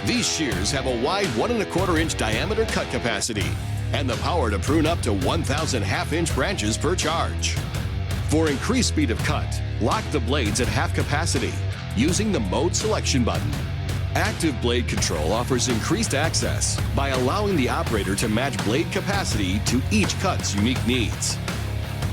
These shears have a wide 1¼ inch diameter cut capacity and the power to prune up to 1,000 half-inch branches per charge. For increased speed of cut, lock the blades at half capacity using the mode selection button. Active blade control offers increased access by allowing the operator to match blade capacity to each cut's unique needs.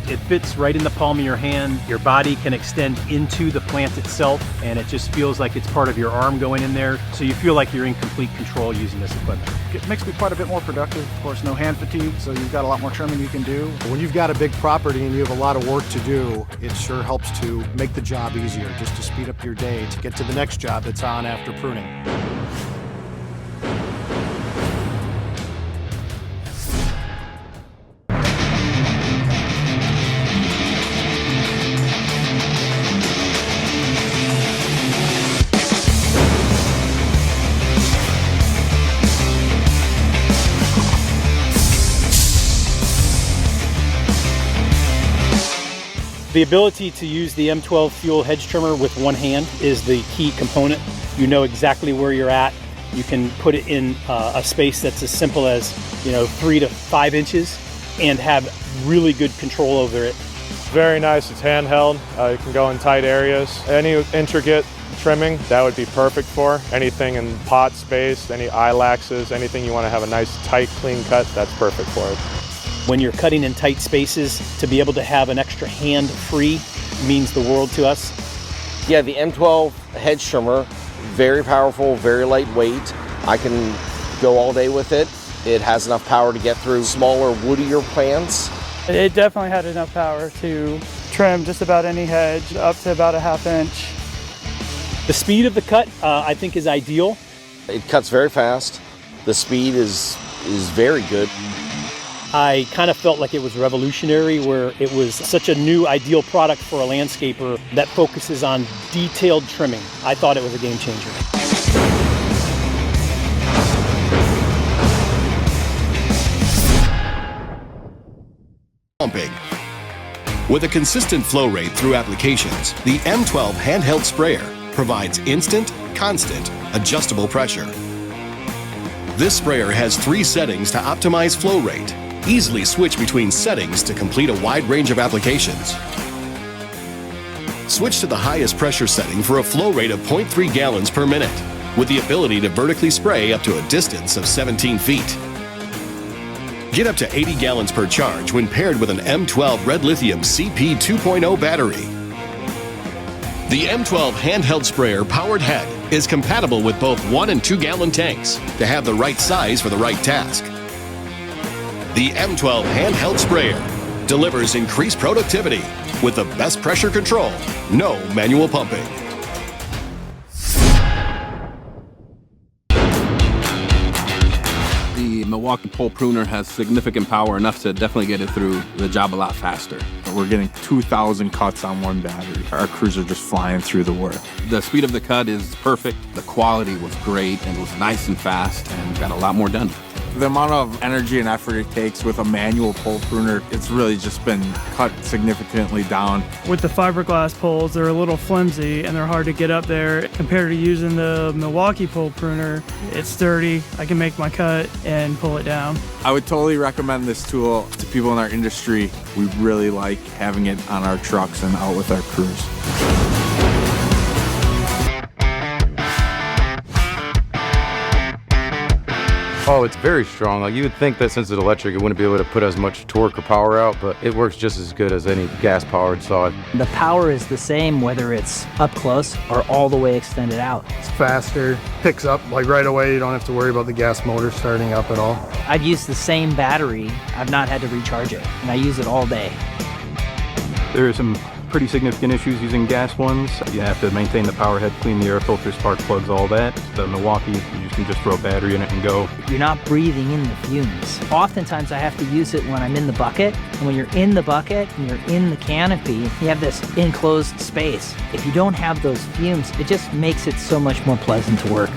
It fits right in the palm of your hand. Your body can extend into the plant itself, and it just feels like it's part of your arm going in there. So you feel like you're in complete control using this equipment. It makes me quite a bit more productive. Of course, no hand fatigue, so you've got a lot more trimming you can do. When you've got a big property and you have a lot of work to do, it sure helps to make the job easier, just to speed up your day to get to the next job that's on after pruning. The ability to use the M12 fuel hedge trimmer with one hand is the key component. You know exactly where you're at. You can put it in a space that's as simple as 3 to 5 inches and have really good control over it. Very nice, it's handheld. You can go in tight areas. Any intricate trimming, that would be perfect for. Anything in pot space, any eyelashes, anything you want to have a nice tight clean cut, that's perfect for it. When you're cutting in tight spaces, to be able to have an extra hand free means the world to us. Yeah, the M12 hedge trimmer, very powerful, very lightweight. I can go all day with it. It has enough power to get through smaller, woodier plants. It definitely had enough power to trim just about any hedge up to about a ½ inch. The speed of the cut, I think, is ideal. It cuts very fast. The speed is very good. I kind of felt like it was revolutionary, where it was such a new ideal product for a landscaper that focuses on detailed trimming. I thought it was a game changer. Pumping. With a consistent flow rate through applications, the M12 handheld sprayer provides instant, constant, adjustable pressure. This sprayer has 3 settings to optimize flow rate. Easily switch between settings to complete a wide range of applications. Switch to the highest pressure setting for a flow rate of 0.3 gallons per minute, with the ability to vertically spray up to a distance of 17 feet. Get up to 80 gallons per charge when paired with an M12 Red Lithium CP 2.0 battery. The M12 handheld sprayer powered head is compatible with both 1 and 2 gallon tanks to have the right size for the right task. The M12 handheld sprayer delivers increased productivity with the best pressure control, no manual pumping. The Milwaukee pole pruner has significant power enough to definitely get it through the job a lot faster. We're getting 2,000 cuts on one battery. Our crews are just flying through the work. The speed of the cut is perfect. The quality was great and was nice and fast and got a lot more done. The amount of energy and effort it takes with a manual pole pruner, it's really just been cut significantly down. With the fiberglass poles, they're a little flimsy and they're hard to get up there. Compared to using the Milwaukee pole pruner, it's sturdy. I can make my cut and pull it down. I would totally recommend this tool to people in our industry. We really like having it on our trucks and out with our crews. Oh, it's very strong. Like, you would think that since it's electric, it wouldn't be able to put as much torque or power out, but it works just as good as any gas-powered saw. The power is the same whether it's up close or all the way extended out. It's faster, picks up like right away. You don't have to worry about the gas motor starting up at all. I've used the same battery. I've not had to recharge it, and I use it all day. There are some pretty significant issues using gas ones. You have to maintain the power head, clean the air filter, spark plugs, all that. The Milwaukee, you can just throw a battery in it and go. You're not breathing in the fumes. Oftentimes I have to use it when I'm in the bucket. And when you're in the bucket and you're in the canopy, you have this enclosed space. If you don't have those fumes, it just makes it so much more pleasant to work.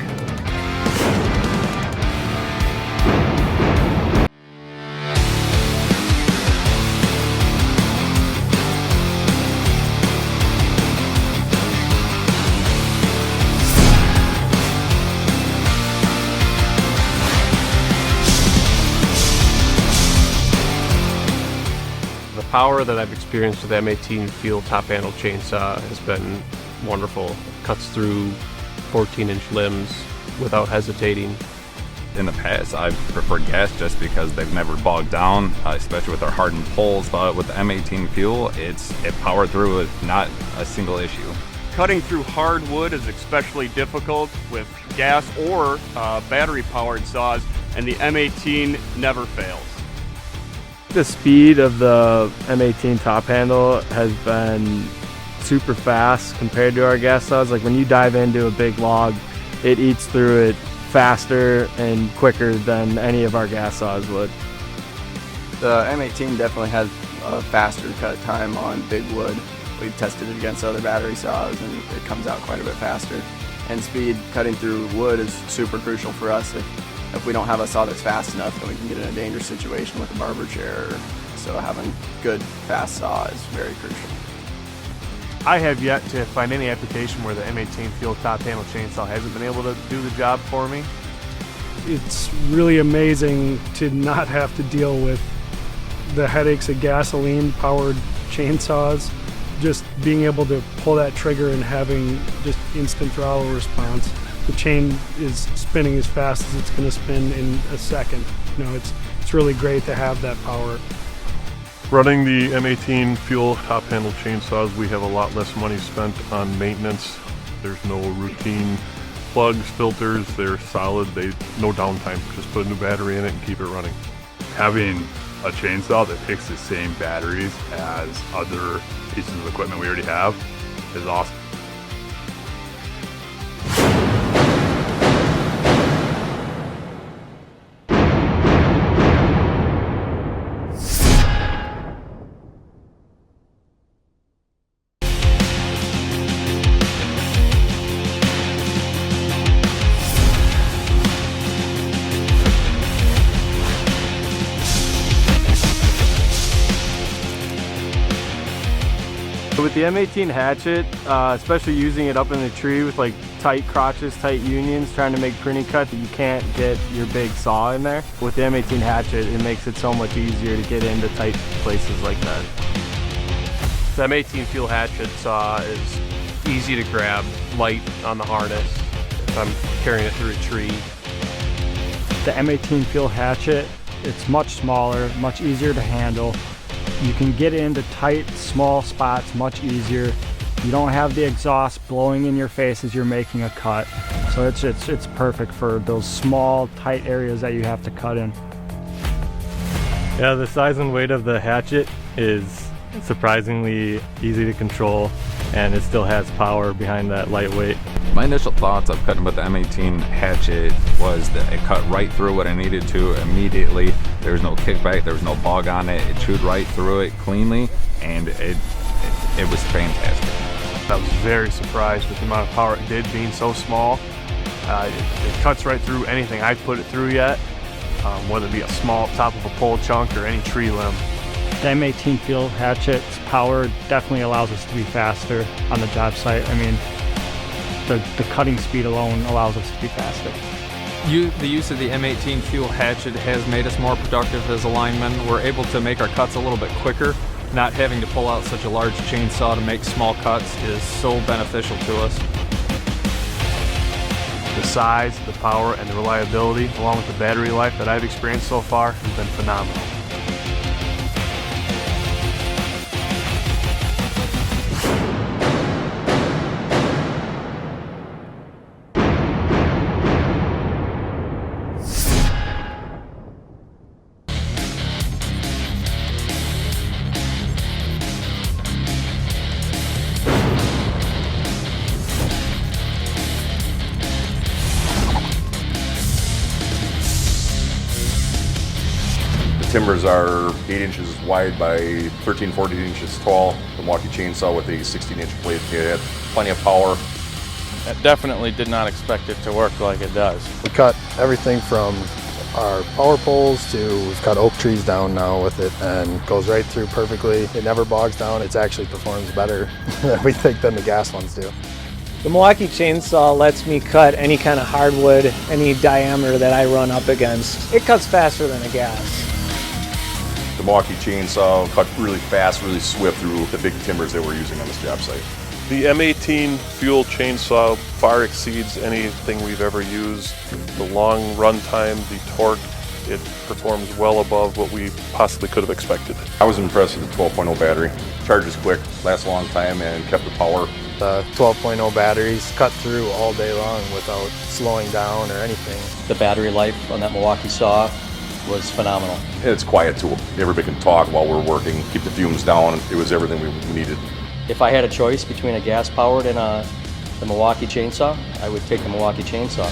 power that I've experienced with the M18 Fuel top handle chainsaw has been wonderful. Cuts through 14-inch limbs without hesitating. In the past, I've preferred gas just because they've never bogged down, especially with our hardened poles. But with the M18 Fuel, it powered through with not a single issue. Cutting through hardwood is especially difficult with gas or battery-powered saws, and the M18 never fails. The speed of the M18 top handle has been super fast compared to our gas saws. Like when you dive into a big log, it eats through it faster and quicker than any of our gas saws would. The M18 definitely has a faster cut time on big wood. We've tested it against other battery saws and it comes out quite a bit faster. And speed cutting through wood is super crucial for us. If we don't have a saw that's fast enough, then we can get in a dangerous situation with a barber chair. So having good, fast saw is very crucial. I have yet to find any application where the M18 Fuel top handle chainsaw hasn't been able to do the job for me. It's really amazing to not have to deal with the headaches of gasoline-powered chainsaws. Just being able to pull that trigger and having just instant throttle response. The chain is spinning as fast as it's going to spin in a second. You know, it's really great to have that power. Running the M18 Fuel top handle chainsaws, we have a lot less money spent on maintenance. There's no routine plugs, filters, they're solid, no downtime. Just put a new battery in it and keep it running. Having a chainsaw that picks the same batteries as other pieces of equipment we already have is awesome. With the M18 hatchet, especially using it up in the tree with like tight crotches, tight unions, trying to make pruning cut that you can't get your big saw in there. With the M18 hatchet, it makes it so much easier to get into tight places like that. The M18 Fuel hatchet saw is easy to grab, light on the harness if I'm carrying it through a tree. The M18 Fuel hatchet, it's much smaller, much easier to handle. You can get into tight, small spots much easier. You don't have the exhaust blowing in your face as you're making a cut. So it's perfect for those small, tight areas that you have to cut in. Yeah, the size and weight of the hatchet is surprisingly easy to control, and it still has power behind that lightweight. My initial thoughts of cutting with the M18 hatchet was that it cut right through what I needed to immediately. There was no kickback, there was no bog on it. It chewed right through it cleanly, and it was fantastic. I was very surprised with the amount of power it did, being so small. It cuts right through anything I've put it through yet, whether it be a small top of a pole chunk or any tree limb. The M18 Fuel hatchet's power definitely allows us to be faster on the job site. I mean, the cutting speed alone allows us to be faster. The use of the M18 Fuel hatchet has made us more productive as a lineman. We're able to make our cuts a little bit quicker. Not having to pull out such a large chainsaw to make small cuts is so beneficial to us. The size, the power, and the reliability, along with the battery life that I've experienced so far, has been phenomenal. Timbers are 8 inches wide by 13, 14 inches tall. The Milwaukee chainsaw with a 16-inch blade. It had plenty of power. I definitely did not expect it to work like it does. We cut everything from our power poles to we've cut oak trees down now with it, and goes right through perfectly. It never bogs down. It actually performs better we think than the gas ones do. The Milwaukee chainsaw lets me cut any kind of hardwood, any diameter that I run up against. It cuts faster than a gas. The Milwaukee chainsaw cut really fast, really swift through the big timbers that we're using on this job site. The M18 fuel chainsaw far exceeds anything we've ever used. The long run time, the torque, it performs well above what we possibly could have expected. I was impressed with the 12.0 battery. Charges quick, lasts a long time, and kept the power. The 12.0 batteries cut through all day long without slowing down or anything. The battery life on that Milwaukee saw was phenomenal. And it's a quiet tool. Everybody can talk while we're working, keep the fumes down. It was everything we needed. If I had a choice between a gas-powered and the Milwaukee chainsaw, I would take the Milwaukee chainsaw.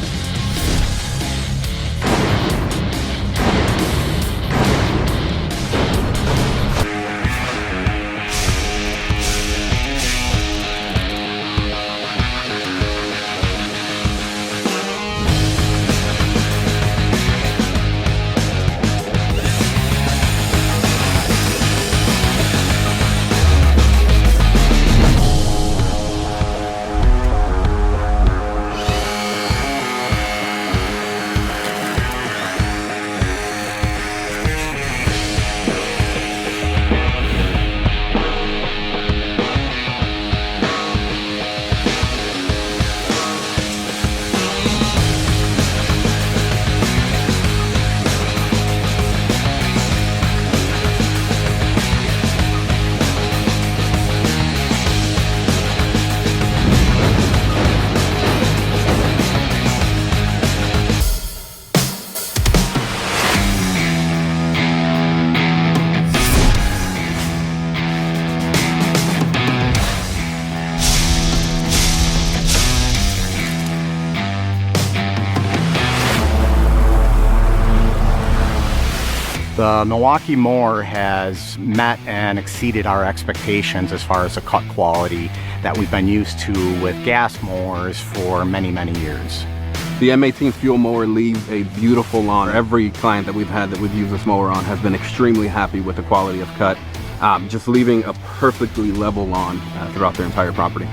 The Milwaukee mower has met and exceeded our expectations as far as the cut quality that we've been used to with gas mowers for many, many years. The M18 fuel mower leaves a beautiful lawn. Every client that we've had that we've used this mower on has been extremely happy with the quality of cut, just leaving a perfectly level lawn throughout their entire property.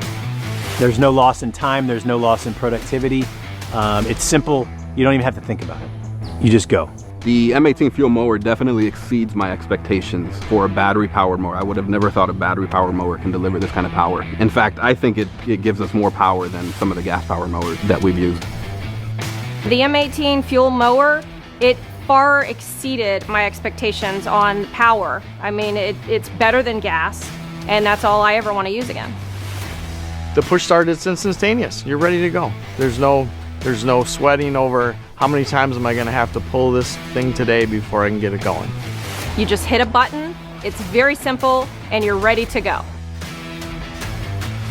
There's no loss in time, there's no loss in productivity. It's simple, you don't even have to think about it. You just go. The M18 fuel mower definitely exceeds my expectations for a battery-powered mower. I would have never thought a battery-powered mower can deliver this kind of power. In fact, I think it gives us more power than some of the gas-powered mowers that we've used. The M18 fuel mower, it far exceeded my expectations on power. I mean, it's better than gas, and that's all I ever want to use again. The push start is instantaneous. You're ready to go. There's no sweating over how many times am I going to have to pull this thing today before I can get it going. You just hit a button, it's very simple, and you're ready to go.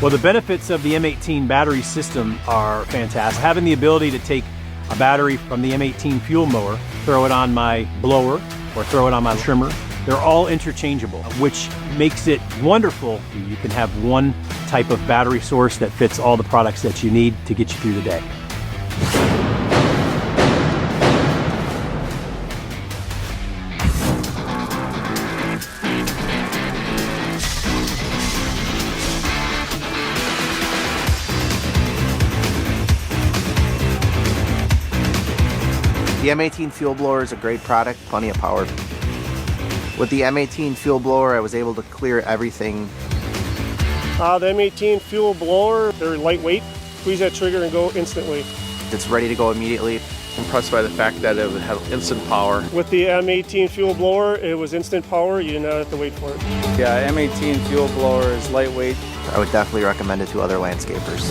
Well, the benefits of the M18 battery system are fantastic. Having the ability to take a battery from the M18 fuel mower, throw it on my blower, or throw it on my trimmer, they're all interchangeable, which makes it wonderful. You can have one type of battery source that fits all the products that you need to get you through the day. The M18 fuel blower is a great product, plenty of power. With the M18 fuel blower, I was able to clear everything. The M18 fuel blower, they're lightweight. Squeeze that trigger and go instantly. It's ready to go immediately. Impressed by the fact that it would have instant power. With the M18 fuel blower, it was instant power. You did not have to wait for it. Yeah, M18 fuel blower is lightweight. I would definitely recommend it to other landscapers.